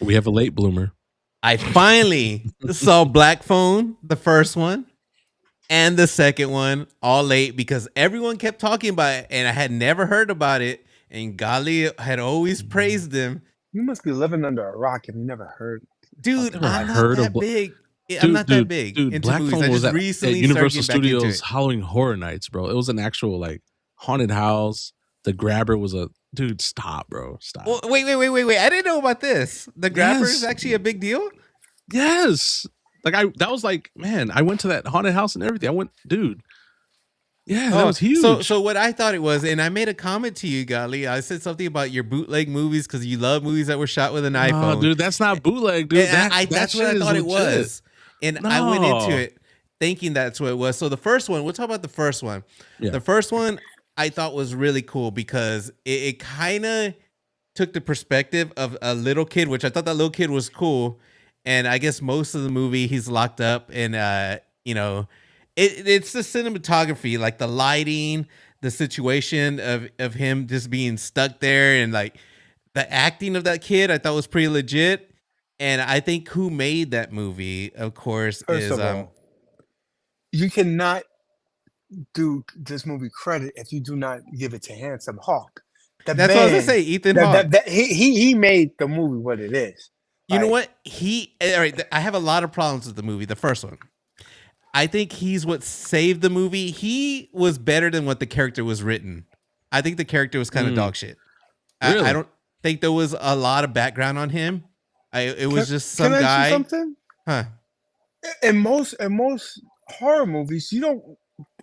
We have a late bloomer. I finally saw Black Phone, the first one, and the second one, all late because everyone kept talking about it, and I had never heard about it. And Gali had always praised them. You must be living under a rock if you never heard. Dude, Never I'm not heard of that big. I'm Dude, not that big dude. into Black movies. Phone I was just at recently started Universal getting back into Studios it. Halloween Horror Nights, bro. It was an actual like haunted house. The grabber was a dude. Stop, bro. Stop. Well, wait. I didn't know about this. The grabber is Yes. actually a big deal? Yes. Like that was like, man, I went to that haunted house and everything. I went, dude. Yeah, that was huge. So what I thought it was, and I made a comment to you, Gali. I said something about your bootleg movies because you love movies that were shot with an iPhone. Oh, dude, that's not bootleg, dude. That's what I thought it was. And I went into it thinking that's what it was. So the first one, we'll talk about the first one. Yeah. The first one I thought was really cool because it kind of took the perspective of a little kid, which I thought that little kid was cool. And I guess most of the movie he's locked up and it's the cinematography, like the lighting, the situation of him just being stuck there, and like the acting of that kid I thought was pretty legit. And I think who made that movie, of course, First is of all, you cannot do this movie credit if you do not give it to Handsome Hawk. That's what I was gonna say, Ethan Haw. He made the movie what it is. You know what? All right, I have a lot of problems with the movie, the first one. I think he's what saved the movie. He was better than what the character was written. I think the character was kind of dog shit. Really? I don't think there was a lot of background on him. It was just some can I guy. say something? Huh? In most horror movies, you don't.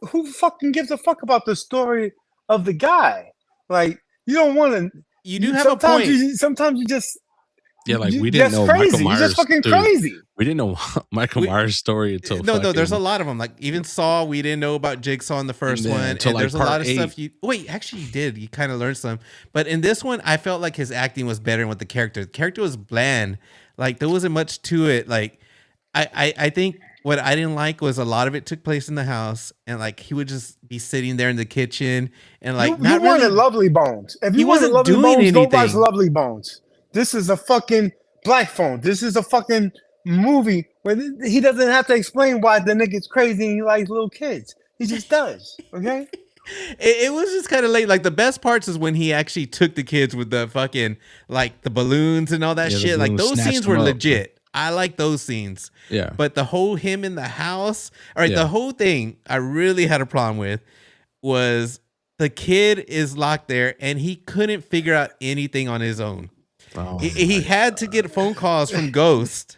Who fucking gives a fuck about the story of the guy? Like, you don't want to. You do have a point. Sometimes you just. Yeah, like we didn't know crazy. Michael Myers. You're just fucking dude, cray. We didn't know Michael Myers' story until no, there's a lot of them. Like even Saw, we didn't know about Jigsaw in the first one. And like there's a lot of 8. stuff you actually you did. You kind of learned some. But in this one, I felt like his acting was better than what the character was bland. Like there wasn't much to it. Like I think what I didn't like was a lot of it took place in the house, and like he would just be sitting there in the kitchen and like you wanted Lovely Bones. If you wanted Lovely Bones, go watch Lovely Bones. This is a fucking Black Phone. This is a fucking movie where he doesn't have to explain why the nigga's crazy and he likes little kids. He just does. Okay. It was just kind of late. Like the best parts is when he actually took the kids with the fucking like the balloons and all that shit. Like those scenes were legit. I like those scenes. Yeah. But the whole him in the house, all right, the whole thing I really had a problem with was the kid is locked there and he couldn't figure out anything on his own. Oh, he had to get phone calls from Ghost.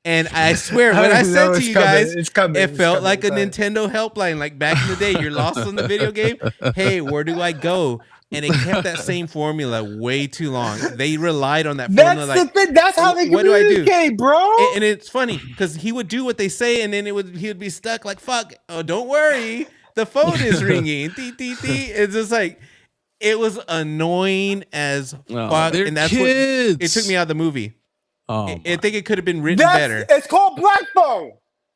And I swear, when I said to you guys, it felt like a Nintendo helpline. Like back in the day, you're lost on the video game. Hey, where do I go? And it kept that same formula way too long. They relied on that formula. That's the thing. That's how they communicate, bro. And it's funny because he would do what they say, and then he would be stuck. Like fuck. Oh, don't worry, the phone is ringing. It's just like. It was annoying as fuck, and that's kids. What it took me out of the movie. Oh, I think it could have been written better. It's called Black Phone.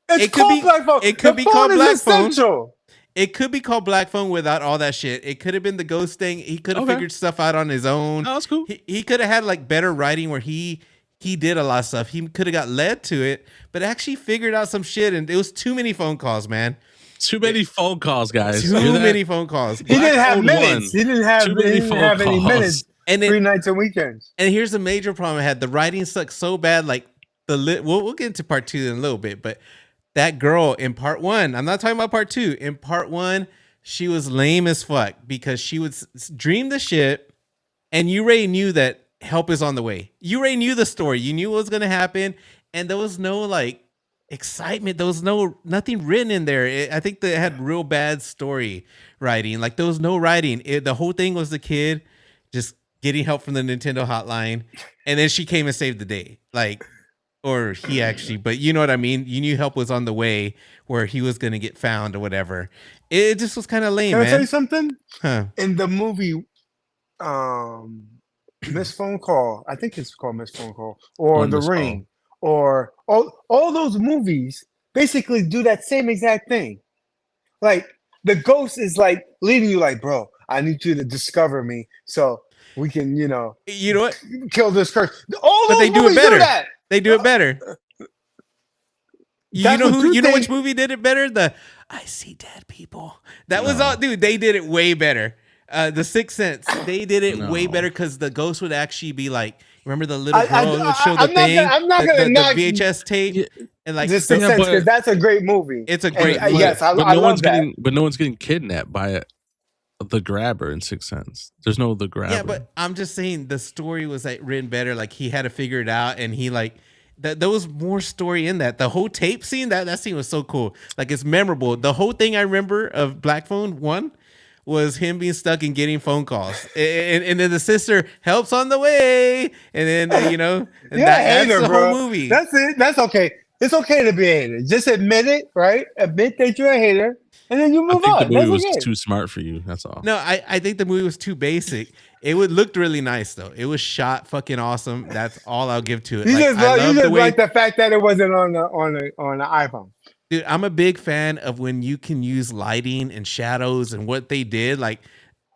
It could be Black Phone. It could be called Black Phone. It could be called Black Phone without all that shit. It could have been the Ghost thing. He could have figured stuff out on his own. Oh, that's cool. He could have had like better writing where he did a lot of stuff. He could have got led to it, but actually figured out some shit. And it was too many phone calls, man. Too many phone calls, guys. Too many phone calls. He didn't have minutes. He didn't have any minutes. And 3 nights and weekends. And here's the major problem I had: the writing sucked so bad. Like we'll get into part 2 in a little bit, but that girl in part 1, I'm not talking about part 2. In part 1, she was lame as fuck because she would dream the shit, and you already knew that help is on the way. You already knew the story. You knew what was gonna happen, and there was no like excitement. There was nothing written in there. I think they had real bad story writing. Like there was no writing. The whole thing was the kid just getting help from the Nintendo hotline, and then she came and saved the day. Like, or he actually, but you know what I mean? You knew help was on the way where he was going to get found or whatever. It just was kind of lame, man. Can I tell you something? Huh. In the movie, Miss Phone Call, I think it's called Miss Phone Call, or The Ring, or all those movies basically do that same exact thing. Like the ghost is like leading you like, bro, I need you to discover me. So we can, you know what? Kill this curse. All but those they do it better. Do that. They do it better. You know which movie did it better? The I See Dead People. That was all, dude. They did it way better. The Sixth Sense, they did it way better because the ghost would actually be like, remember the little girl who would show the thing, the VHS tape, and like The Sixth Sense, because that's a great movie. It's a great movie. Yes, I love that. But no one's getting kidnapped by the grabber in Sixth Sense. There's no the grabber. Yeah, but I'm just saying the story was like written better. Like he had to figure it out, and he like there was more story in that. The whole tape scene, that scene was so cool. Like it's memorable. The whole thing I remember of Black Phone 1 was him being stuck and getting phone calls, and then the sister helps on the way, and then that's the whole movie. That's it. That's okay. It's okay to be a hater. Just admit it, right? Admit that you're a hater, and then you move on. I think the movie was too smart for you. That's all. No, I think the movie was too basic. It looked really nice though. It was shot fucking awesome. That's all I'll give to it. You just like the fact that it wasn't on the iPhone. Dude, I'm a big fan of when you can use lighting and shadows and what they did. Like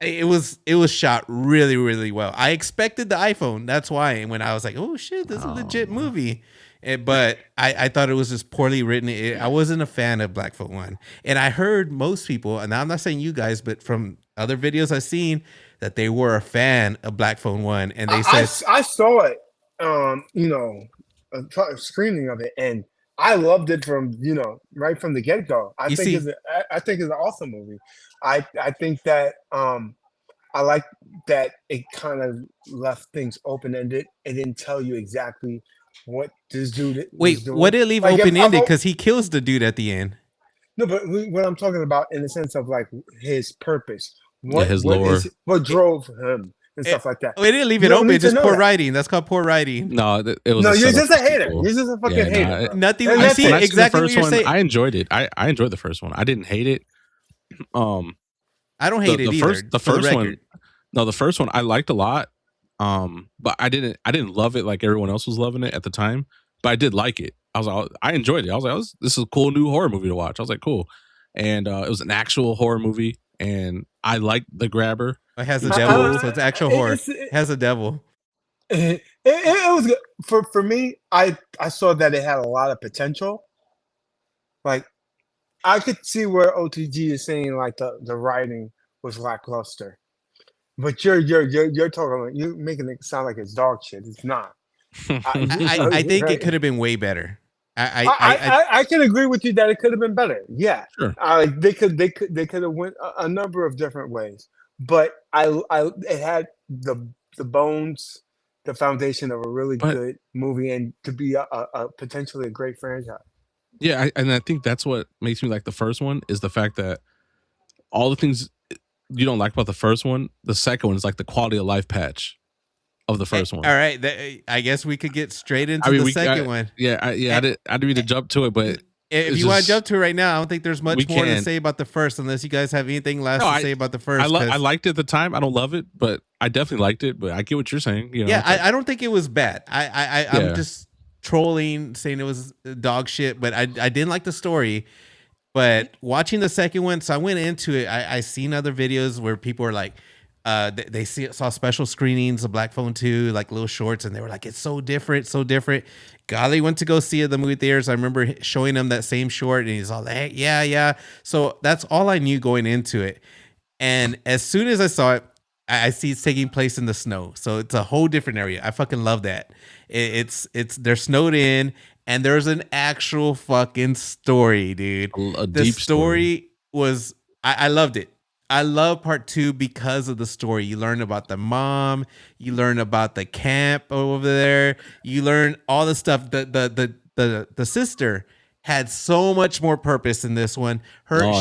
it was shot really, really well. I expected the iPhone. That's why. And when I was like, oh shit, this is a legit movie. But I thought it was just poorly written. I wasn't a fan of Blackfoot 1. And I heard most people, and I'm not saying you guys, but from other videos I've seen, that they were a fan of Blackfoot 1. And they said I saw it, a screening of it, and I loved it from right from the get go. I think it's an awesome movie. I think that I like that it kind of left things open ended. It didn't tell you exactly what this dude was doing. What did it leave open ended? Because he kills the dude at the end. No, but what I'm talking about in the sense of like his purpose, his lore, what drove him. And stuff like that. They didn't leave it open. Just poor writing. That's called poor writing. No, it was. No, you're just a hater. You're just a fucking hater. Nothing. I see exactly what you're saying. I enjoyed it. I enjoyed the first one. I didn't hate it. I don't hate it either. The first one. No, the first one I liked a lot. But I didn't love it like everyone else was loving it at the time. But I did like it. I enjoyed it. I was like, this is a cool new horror movie to watch. I was like, cool. And it was an actual horror movie, and I liked the grabber. It has a devil, so it's actual horror. It has a devil. It was good. For me. I saw that it had a lot of potential. Like I could see where OTG is saying like the writing was lackluster, but you're talking, you're making it sound like it's dog shit. It's not. I think it could have been way better. I can agree with you that it could have been better. Yeah, sure. They could have went a number of different ways. But it had the bones, the foundation of a really good movie, and to be a potentially a great franchise. Yeah, and I think that's what makes me like the first one is the fact that all the things you don't like about the first one, the second one is like the quality of life patch of the first one. All right, I guess we could get straight into the second one. Yeah, I didn't mean to jump to it, but. If you want to jump to it right now, I don't think there's much more to say about the first, unless you guys have anything last to say about the first. I liked it at the time. I don't love it, but I definitely liked it. But I get what you're saying. Yeah, I don't think it was bad. I'm just trolling, saying it was dog shit, but I didn't like the story. But watching the second one, so I went into it. I seen other videos where people are like, they saw special screenings of Black Phone 2, like little shorts, and they were like, it's so different, so different. Golly went to go see it at the movie theaters. I remember showing him that same short, and he's all like, hey, yeah. So that's all I knew going into it. And as soon as I saw it, I see it's taking place in the snow. So it's a whole different area. I fucking love that. They're snowed in, and there's an actual fucking story, dude. The story was, I loved it. I love part 2 because of the story. You learn about the mom, you learn about the camp over there, you learn all the stuff. The sister had so much more purpose in this one.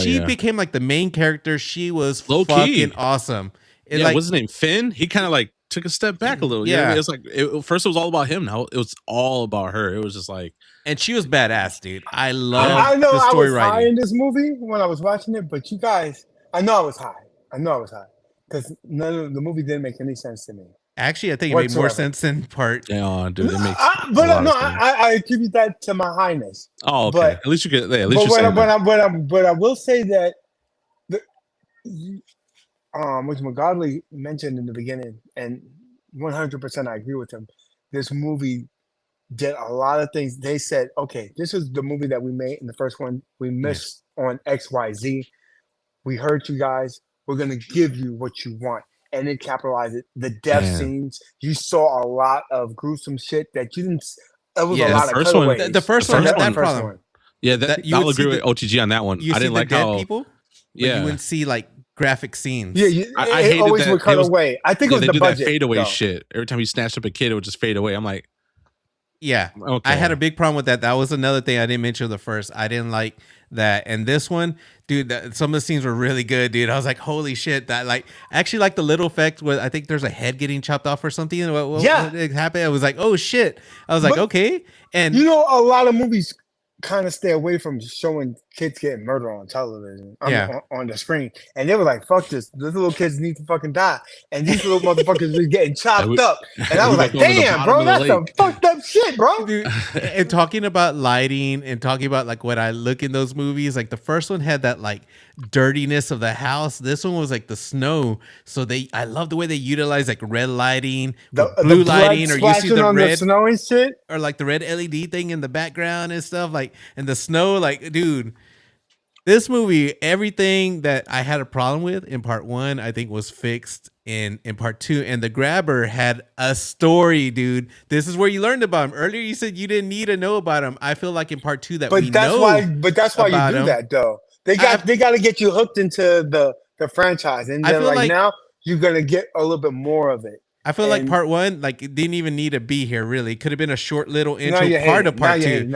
She became like the main character. She was fucking awesome. What's his name? Finn? He kind of like took a step back a little. Yeah, it's like first it was all about him. Now it was all about her. It was just like, and she was badass, dude. I love the story writing. I was high in this movie when I was watching it, but you guys. I know I was high because the movie didn't make any sense to me. Actually, I think it made more sense than part. Yeah, dude, it makes. I attribute that to my highness. Oh, okay. But, at least you get. At least but I will say that which Godley mentioned in the beginning, and 100% I agree with him. This movie did a lot of things. They said, okay, this is the movie that we made in the first one. We missed on XYZ. We heard you guys. We're going to give you what you want. And then capitalize it. The death scenes, you saw a lot of gruesome shit that you didn't. It was a lot of cutaways. The first one had that problem. One. Yeah, I'll agree with OTG on that one. I didn't like how people. Yeah, you wouldn't see like graphic scenes. Yeah, I hated always that would cut away. I think it was the budget. That fadeaway shit. Every time he snatched up a kid, it would just fade away. I'm like, yeah, okay. I had a big problem with that. That was another thing I didn't mention the first. I didn't like that. And this one, dude, some of the scenes were really good, dude. I was like, holy shit. That I actually like the little effect where I think there's a head getting chopped off or something. What happened? I was like, oh shit. I was like, okay. And you know, a lot of movies kind of stay away from showing kids getting murdered on television, on the screen, and they were like, "Fuck this! These little kids need to fucking die," and these little motherfuckers were getting chopped up, and I was like, "Damn, bro, that's some fucked up shit, bro." Dude, and talking about lighting and talking about like what I look in those movies, like the first one had that like dirtiness of the house. This one was like the snow, so I love the way they utilize like red lighting, blue lighting, or you see the red the snow and shit, or like the red LED thing in the background and stuff, like and the snow, like dude. This movie, everything that I had a problem with in part one, I think was fixed in part two. And The Grabber had a story, dude. This is where you learned about him. Earlier, you said you didn't need to know about him. I feel like in part two that that's why you do that, though. They got to get you hooked into the franchise, and then like now you're gonna get a little bit more of it. I feel like part one, like it didn't even need to be here. Really, it could have been a short little intro part of part two.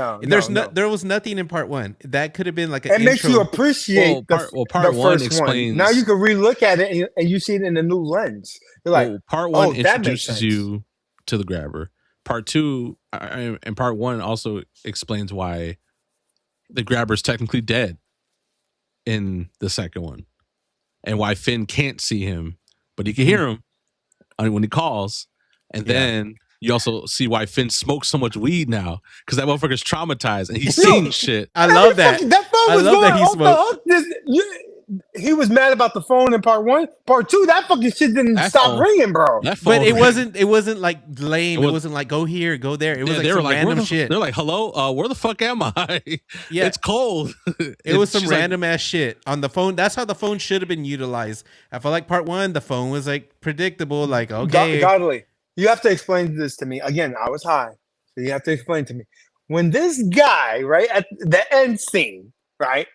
There was nothing in part one that could have been like an intro. It makes you appreciate part one explains. Now you can relook at it and you see it in a new lens. You're like, part one introduces you to the Grabber. Part two and part one also explains why the Grabber is technically dead in the second one, and why Finn can't see him, but he can hear him when he calls. And then you also see why Finn smokes so much weed now, because that motherfucker's traumatized and he's seeing shit. I love that. I love that he smoked. He was mad about the phone in part one. Part two, that fucking shit didn't stop ringing, bro. But it wasn't like lame. It wasn't like go here, go there. It was like some random shit. They're like, hello, where the fuck am I? Yeah, it's cold. It was some random ass shit on the phone. That's how the phone should have been utilized. I felt like part one, the phone was like predictable. Like, okay, Godly, you have to explain this to me again. I was high, so you have to explain to me when this guy, right at the end scene, right.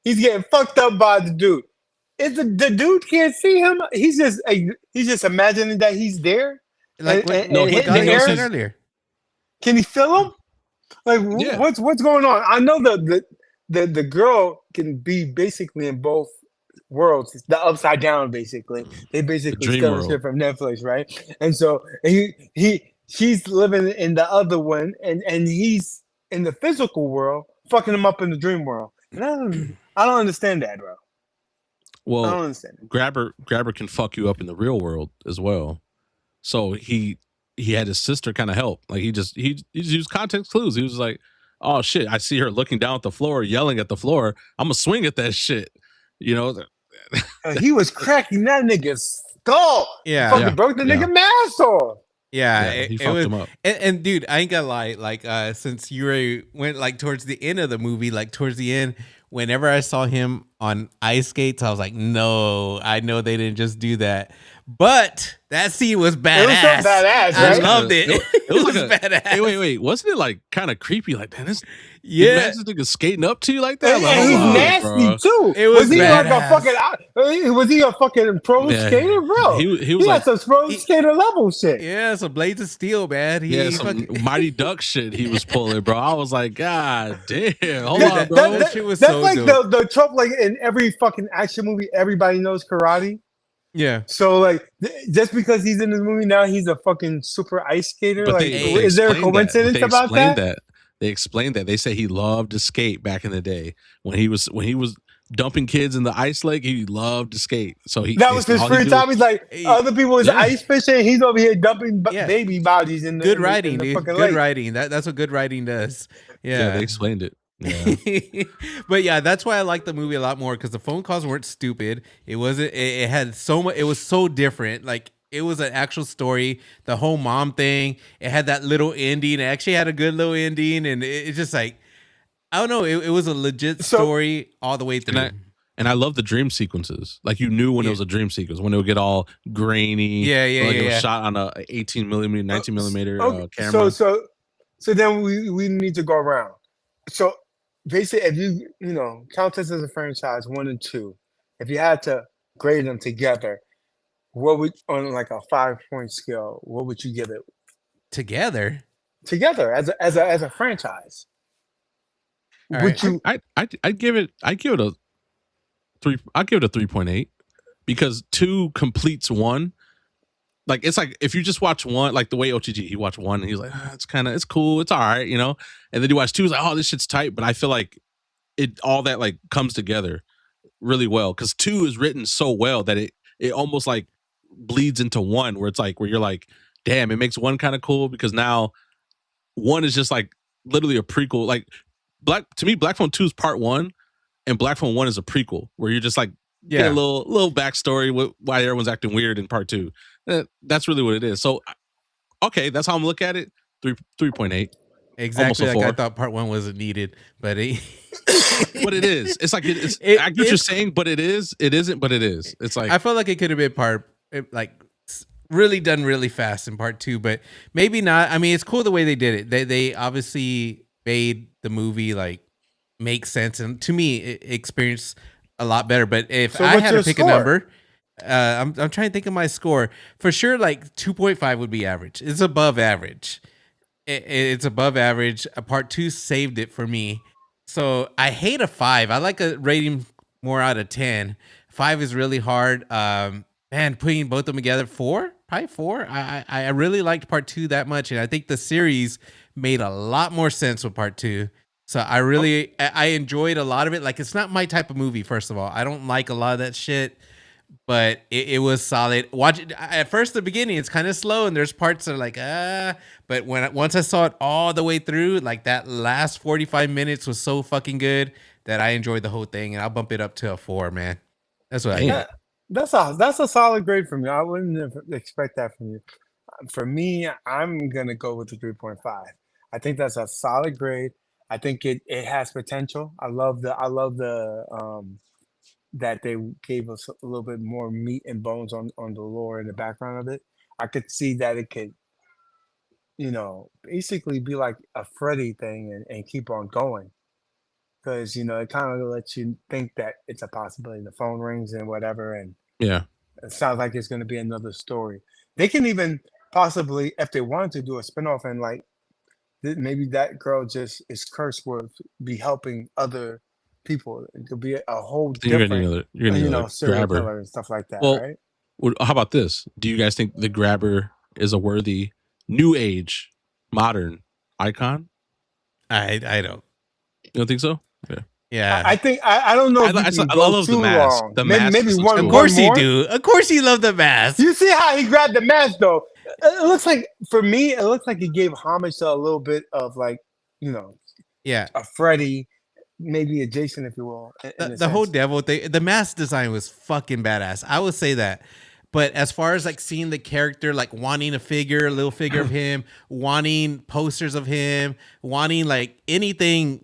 He's getting fucked up by the dude. The dude can't see him. He's just imagining that he's there. Like earlier. Can he feel him? Like what's going on? I know the girl can be basically in both worlds. It's the upside down, basically. They basically steal shit from Netflix, right? And so she's living in the other one, and he's in the physical world, fucking him up in the dream world. I don't understand that, bro. Well, I don't understand it. Grabber can fuck you up in the real world as well. So he had his sister kind of help. Like he just used context clues. He was like, "Oh shit, I see her looking down at the floor, yelling at the floor. I'm gonna swing at that shit." You know, he was cracking that nigga's skull. Yeah, fucking broke the nigga mask off. Yeah, he fucked him up. And dude, I ain't gonna lie. Like, since you went like towards the end of the movie, like towards the end, whenever I saw him on ice skates, I was like, no, I know they didn't just do that. But that scene was badass. It was so badass. I loved it. It was like badass. Wait. Wasn't it like kind of creepy? Like, man, imagine niggas skating up to you like that. And he's nasty too. It was badass. Was he a fucking pro skater, bro? He was like some pro skater level shit. Yeah, some blades of steel, man. Some Mighty Duck shit he was pulling, bro. I was like, God damn, hold on, bro. That shit was that's so like dope. the trope, like in every fucking action movie, everybody knows karate. Yeah. So like, just because he's in this movie now, he's a fucking super ice skater. But like, is there a coincidence about that? They explained that. They say he loved to skate back in the day when he was dumping kids in the ice lake. He loved to skate. So that was his free time. He's like, other people was ice fishing. He's over here dumping baby bodies in the good writing, in the dude. fucking Good lake. writing. That's what good writing does. Yeah, they explained it. Yeah. But yeah, that's why I like the movie a lot more, because the phone calls weren't stupid. It wasn't. It had so much. It was so different. Like, it was an actual story. The whole mom thing. It had that little ending. It actually had a good little ending, and it's just like, I don't know. It was a legit story all the way through. And I love the dream sequences. Like, you knew when it was a dream sequence, when it would get all grainy. It was shot on a 18 millimeter, 19 millimeter camera. So then we need to go around. So basically, if you count this as a franchise 1 and 2, if you had to grade them together, what would, on like a 5-point scale, what would you give it? Together as a franchise. Would you? I'd give it a 3. I'll give it a 3.8, because 2 completes 1. Like, it's like if you just watch 1, like the way OTG, he watched 1 and he's like, it's cool, it's all right, and then you watch 2, he's like, oh, this shit's tight. But I feel like all that like comes together really well, because 2 is written so well that it almost like bleeds into 1, where it's like, where you're like, damn, it makes 1 kind of cool, because now 1 is just like literally a prequel. Like, to me, Black Phone 2 is part 1, and Black Phone 1 is a prequel, where you're just like, get a little backstory with why everyone's acting weird in part 2. That's really what it is. So, okay, that's how I'm looking at it. 3.8. Exactly, like I thought part 1 wasn't needed, but but it is. It's like I get what you're saying, but it is. It isn't, but it is. It's like, I felt like it could have been really done really fast in part 2, but maybe not. I mean, it's cool the way they did it. They obviously made the movie like make sense, and to me, it experienced a lot better. But if I had to pick a number, I'm trying to think of my score. For sure, like 2.5 would be average. It's above average. It's above average. Part 2 saved it for me. So I hate a 5. I like a rating more out of 10. 5 is really hard. Man, putting both of them together, 4, probably 4. I really liked part 2 that much, and I think the series made a lot more sense with part 2. So I enjoyed a lot of it. Like, it's not my type of movie, first of all. I don't like a lot of that shit, but it was solid. Watch it at first, the beginning, it's kind of slow, and there's parts that are like, but once I saw it all the way through, like that last 45 minutes was so fucking good that I enjoyed the whole thing, and I'll bump it up to a 4, man. That's what I got. That's a solid grade from you. I wouldn't expect that from you. For me, I'm gonna go with the 3.5. I think that's a solid grade. I think it has potential. I love the that they gave us a little bit more meat and bones on the lore and the background of it. I could see that it could, basically be like a Freddy thing and keep on going. Because, it kind of lets you think that it's a possibility. The phone rings and whatever, and it sounds like it's going to be another story. They can even possibly, if they wanted to, do a spinoff, and like maybe that girl just is cursed with be helping other people. It could be a whole different, serial killer and stuff like that, right? Well, how about this? Do you guys think the Grabber is a worthy new age modern icon? I don't. You don't think so? Yeah. I think I don't know. I love the mask. The mask. Maybe one. Of course you do. Of course you love the mask. You see how he grabbed the mask, though. It looks like, for me, it looks like he gave homage to a little bit of like, a Freddy, maybe a Jason, if you will. The whole devil thing, the mask design was fucking badass. I would say that. But as far as like seeing the character, like wanting a little figure of him, wanting posters of him, wanting like anything,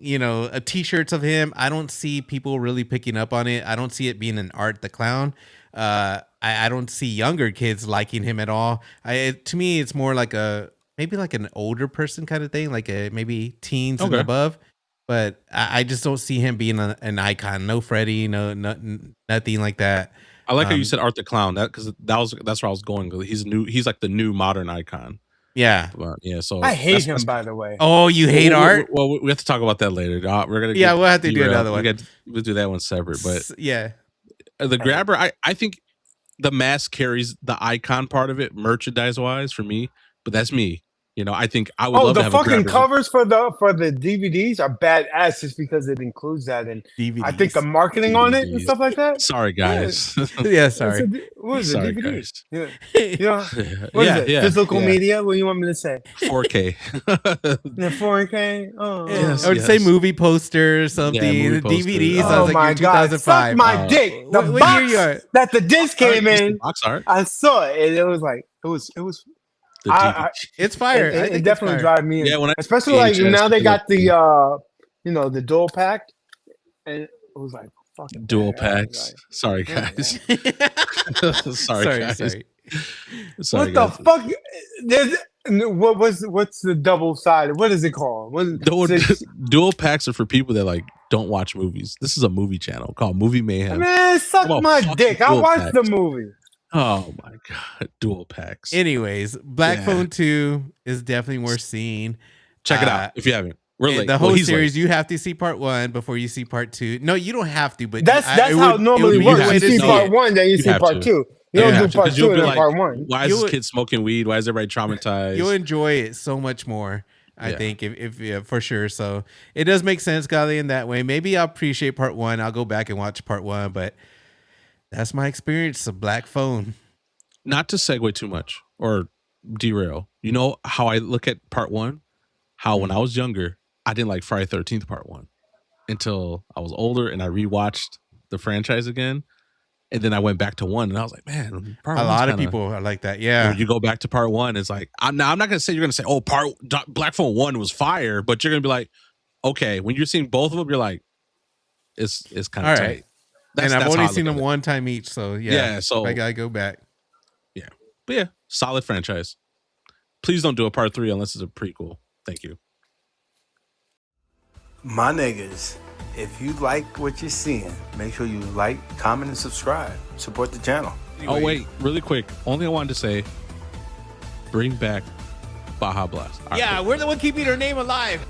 t-shirts of him, I don't see people really picking up on it. I don't see it being an Art the Clown. I don't see younger kids liking him at all. To me, it's more like maybe like an older person kind of thing, like maybe teens and above. But I just don't see him being an icon. No Freddy, nothing like that. I like how you said Art the Clown, because that's where I was going. He's new. He's like the new modern icon. Yeah, So I hate him, by the way. Oh, you hate Art? Well, we have to talk about that later. We're gonna. We'll have to do another one. We'll do that one separate. But yeah, the Grabber, I think the mask carries the icon part of it, merchandise wise, for me. But that's me. You know, I think I would love to the have a fucking grab covers for the DVDs are badass just because it includes that, and DVDs. I think the marketing on it and stuff like that. Sorry, guys. Yeah, sorry. What is Sorry, it? DVD. guys. Yeah. What is it? Physical media? What do you want me to say? 4K. 4K. Oh, I would say movie poster or something. movie The poster. DVDs. I oh was like, my you're god! 2005. Suck my dick. The What box year you are? that the disc came in. Box art. I saw it, and it was like it was. The DVD. It's fire. I think It definitely drives me in. Yeah, when I Especially like VHS, now they got like, the the dual pack, and it was like fucking dual badass. packs. Sorry, guys. Sorry, guys. Sorry. Sorry, What guys. the fuck? What's the double sided? What is it called? Dual packs are for people that like don't watch movies. This is a movie channel called Movie Mayhem. Man, suck my dick. I watched the movie. Oh my god, dual packs. Anyways, Black Phone 2 is definitely worth seeing. Check it out if you haven't. We're late. The whole series, you have to see part 1 before you see part 2. No, you don't have to, but that's how it normally works. You see part 1, then you see part 2. You don't do part 2 and then part 1. Why is this kid smoking weed? Why is everybody traumatized? You'll enjoy it so much more, I think, if for sure. So it does make sense, Golly, in that way. Maybe I'll appreciate part 1. I'll go back and watch part 1, but that's my experience of Black Phone. Not to segue too much or derail. You know how I look at part 1? How when I was younger, I didn't like Friday 13th part 1 until I was older and I rewatched the franchise again. And then I went back to 1 and I was like, man, a lot of people are like that. Yeah. When you go back to part 1, it's like, I'm not going to say you're going to say, oh, Black Phone 1 was fire, but you're going to be like, okay, when you're seeing both of them, you're like, it's kind of tight. And I've only seen them one time each. So yeah. So I got to go back. Yeah. But yeah, solid franchise. Please don't do a part 3 unless it's a prequel. Thank you. My niggas, if you like what you're seeing, make sure you like, comment, and subscribe. Support the channel. Oh, wait, really quick. Only I wanted to say, bring back Baja Blast. We're the one keeping her name alive.